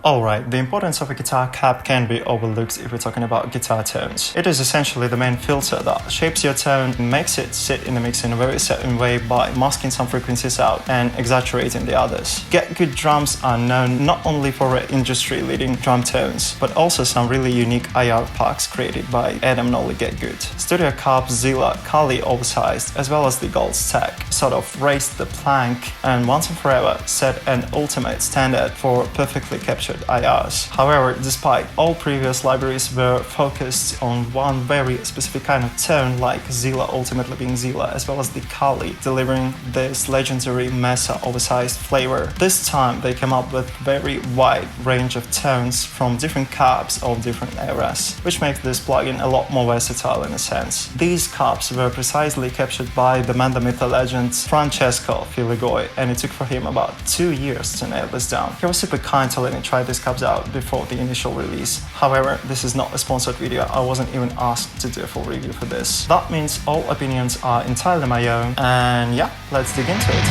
Alright, the importance of a guitar cab can be overlooked if we're talking about guitar tones. It is essentially the main filter that shapes your tone and makes it sit in the mix in a very certain way by masking some frequencies out and exaggerating the others. Get Good drums are known not only for their industry-leading drum tones, but also some really unique IR packs created by Adam Nolly Get Good. Studio Cabs Zilla Kali Oversized, as well as the Gold Stack, sort of raised the plank and once and forever set an ultimate standard for perfectly captured IRs. However, despite all previous libraries were focused on one very specific kind of tone, like Zilla ultimately being Zilla, as well as the Kali delivering this legendary Mesa oversized flavor. This time they came up with very wide range of tones from different cabs of different eras, which makes this plugin a lot more versatile in a sense. These cabs were precisely captured by the man the myth the legend Francesco Filigoy, and it took for him about 2 years to nail this down. He was super kind to let me try these cabs out before the initial release. However, this is not a sponsored video. I wasn't even asked to do a full review for this. That means all opinions are entirely my own, and yeah, let's dig into it.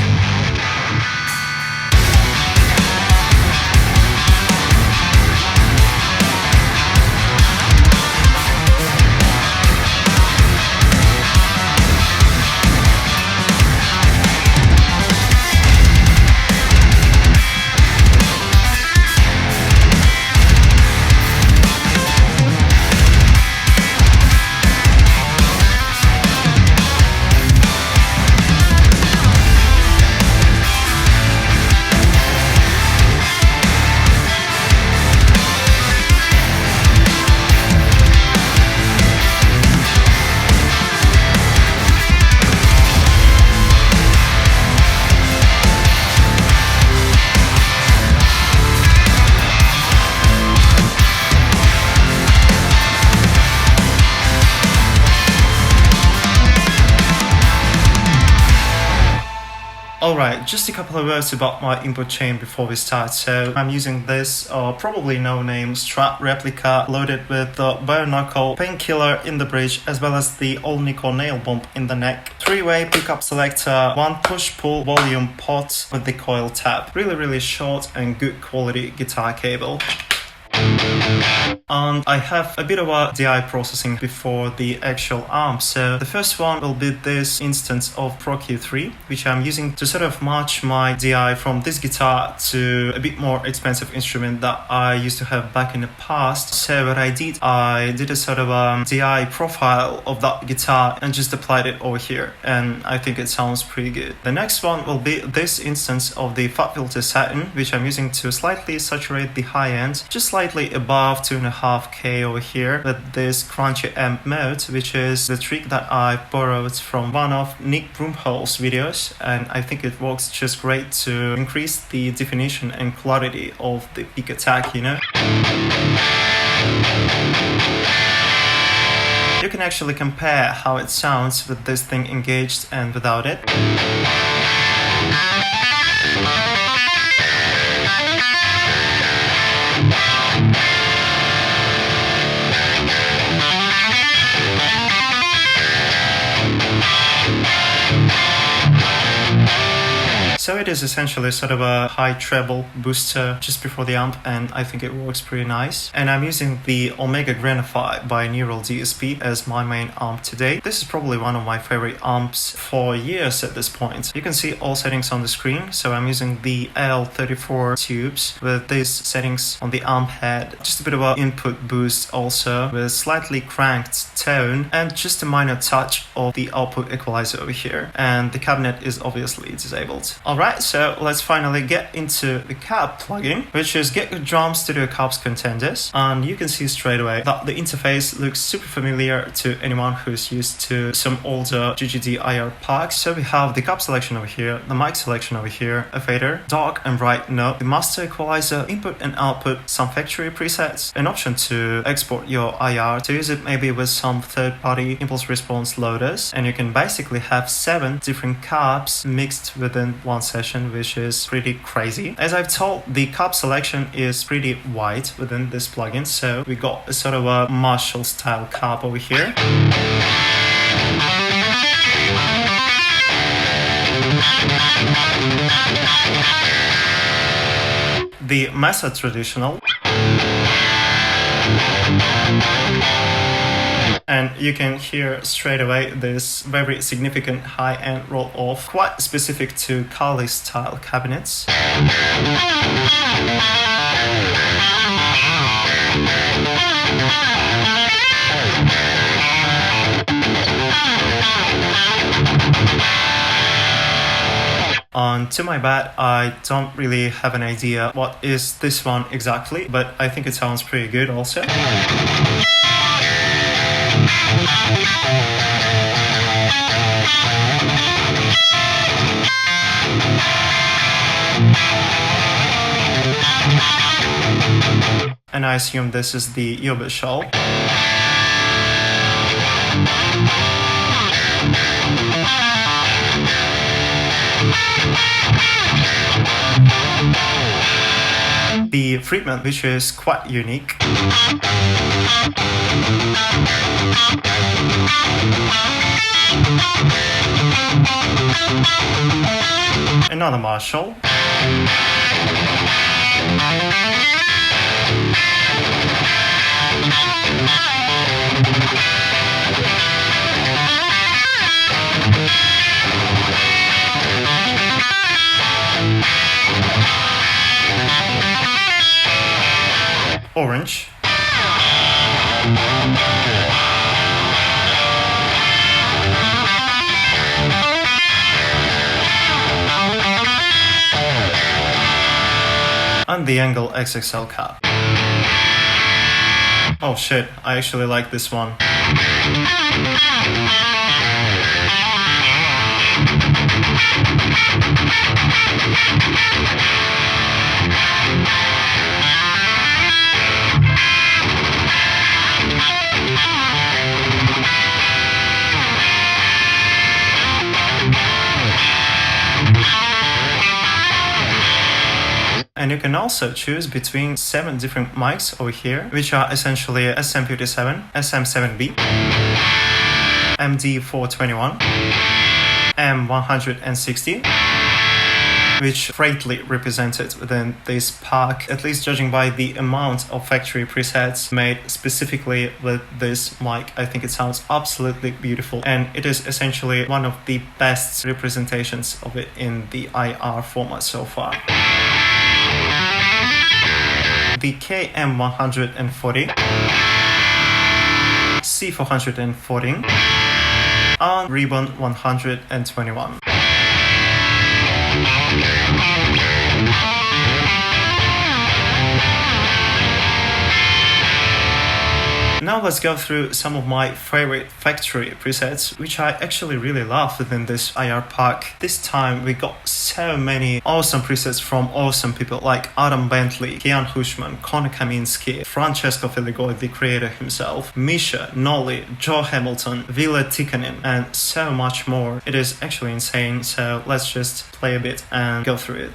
Alright, just a couple of words about my input chain before we start. So I'm using this probably no-name Strat replica loaded with the bare knuckle painkiller in the bridge, as well as the old nickel nail bump in the neck. 3-way pickup selector, 1 push-pull volume pot with the coil tab. Really short and good quality guitar cable. And I have a bit of a DI processing before the actual amp. So the first one will be this instance of Pro Q3, which I'm using to sort of match my DI from this guitar to a bit more expensive instrument that I used to have back in the past. So what I did a sort of DI profile of that guitar and just applied it over here, and I think it sounds pretty good. The next one will be this instance of the Fat Filter Satin, which I'm using to slightly saturate the high end, just slightly above 2.5K over here with this crunchy amp mode, which is the trick that I borrowed from one of Nick Broomhall's videos, and I think it works just great to increase the definition and clarity of the peak attack, you know? You can actually compare how it sounds with this thing engaged and without it. So it is essentially sort of a high treble booster just before the amp, and I think it works pretty nice. And I'm using the Omega Granophyre by Neural DSP as my main amp today. This is probably one of my favorite amps for years at this point. You can see all settings on the screen. So I'm using the L34 tubes with these settings on the amp head. Just a bit of an input boost also with slightly cranked tone and just a minor touch of the output equalizer over here. And the cabinet is obviously disabled. Alright, so let's finally get into the cab plugin, which is Get Good Drums Studio Cabs Contenders. And you can see straight away that the interface looks super familiar to anyone who's used to some older GGD IR packs. So we have the cab selection over here, the mic selection over here, a fader, dark and bright knob, the master equalizer, input and output, some factory presets, an option to export your IR to use it maybe with some third-party impulse response loaders, and you can basically have 7 different cabs mixed within one session, which is pretty crazy. As I've told, the cab selection is pretty wide within this plugin, so we got a sort of a Marshall style cab over here. the Mesa Traditional. And you can hear straight away this very significant high-end roll-off, quite specific to Kali style cabinets. To my bad, I don't really have an idea what is this one exactly, but I think it sounds pretty good also. And I assume this is the Yoba shawl. The treatment, which is quite unique. Another Marshall. Orange. And the Angle XXL cap. Oh shit, I actually like this one. And you can also choose between 7 different mics over here, which are essentially SM57, SM7B, MD421, M160, which greatly represented within this pack, at least judging by the amount of factory presets made specifically with this mic. I think it sounds absolutely beautiful, and it is essentially one of the best representations of it in the IR format so far. The KM140, C440, and Ribbon 121. Now let's go through some of my favorite factory presets, which I actually really love within this IR pack. This time we got so many awesome presets from awesome people like Adam Bentley, Kian Hushman, Connor Kaminsky, Francesco Feligoi, the creator himself, Misha, Nolly, Joe Hamilton, Ville Tikkanen, and so much more. It is actually insane, so let's just play a bit and go through it.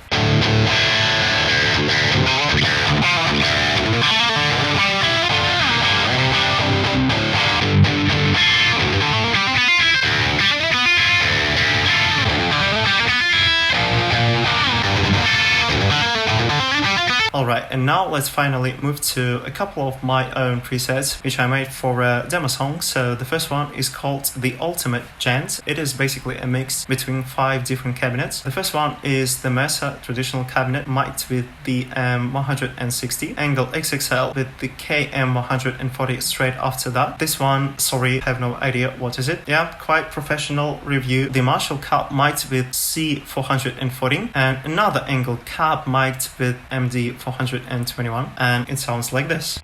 Alright, and now let's finally move to a couple of my own presets, which I made for a demo song. So the first one is called The Ultimate Djinn. It is basically a mix between 5 different cabinets. The first one is the Mesa Traditional cabinet mic'd with the M160, Angle XXL with the KM140 straight after that. This one, sorry, have no idea what is it. Yeah, quite professional review. The Marshall cap mic'd with C440 and another Angle cap mic'd with MD421, and it sounds like this.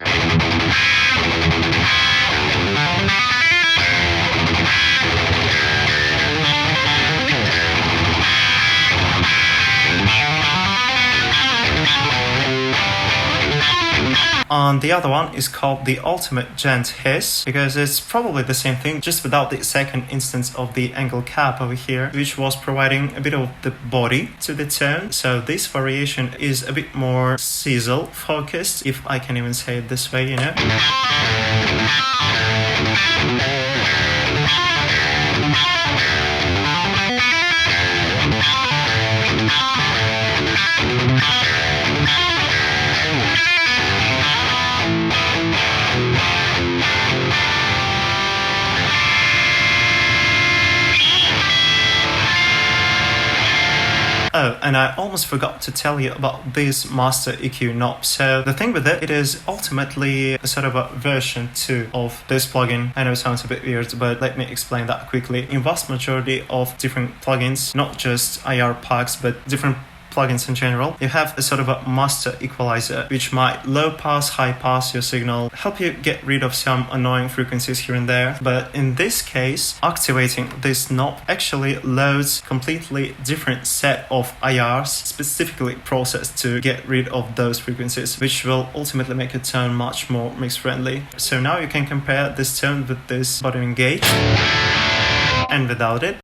And the other one is called the Ultimate Djinn Hiss, because it's probably the same thing, just without the second instance of the angle cap over here, which was providing a bit of the body to the tone. So this variation is a bit more sizzle focused, if I can even say it this way, you know. and I almost forgot to tell you about this master EQ knob. So the thing with it, it is ultimately a sort of a version 2 of this plugin. I know it sounds a bit weird, but let me explain that quickly. In vast majority of different plugins, not just IR packs, but different plugins in general, you have a sort of a master equalizer which might low pass, high pass your signal, help you get rid of some annoying frequencies here and there. But in this case, activating this knob actually loads completely different set of IRs specifically processed to get rid of those frequencies, which will ultimately make your tone much more mix friendly. So now you can compare this tone with this bottom engage and without it.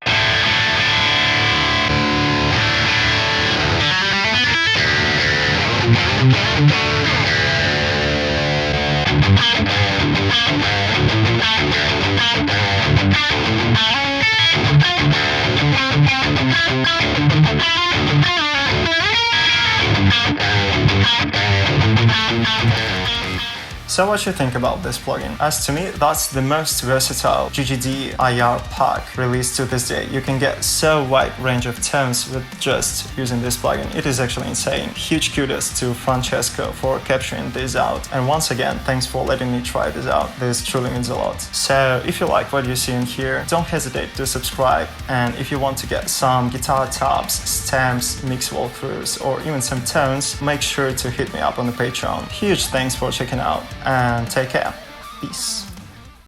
So what you think about this plugin? As to me, that's the most versatile GGD IR pack released to this day. You can get so wide range of tones with just using this plugin. It is actually insane. Huge kudos to Francesco for capturing this out. And once again, thanks for letting me try this out. This truly means a lot. So if you like what you see in here, don't hesitate to subscribe. And if you want to get some guitar tabs, stamps, mix walkthroughs, or even some tones, make sure to hit me up on the Patreon. Huge thanks for checking out, and take care. Peace.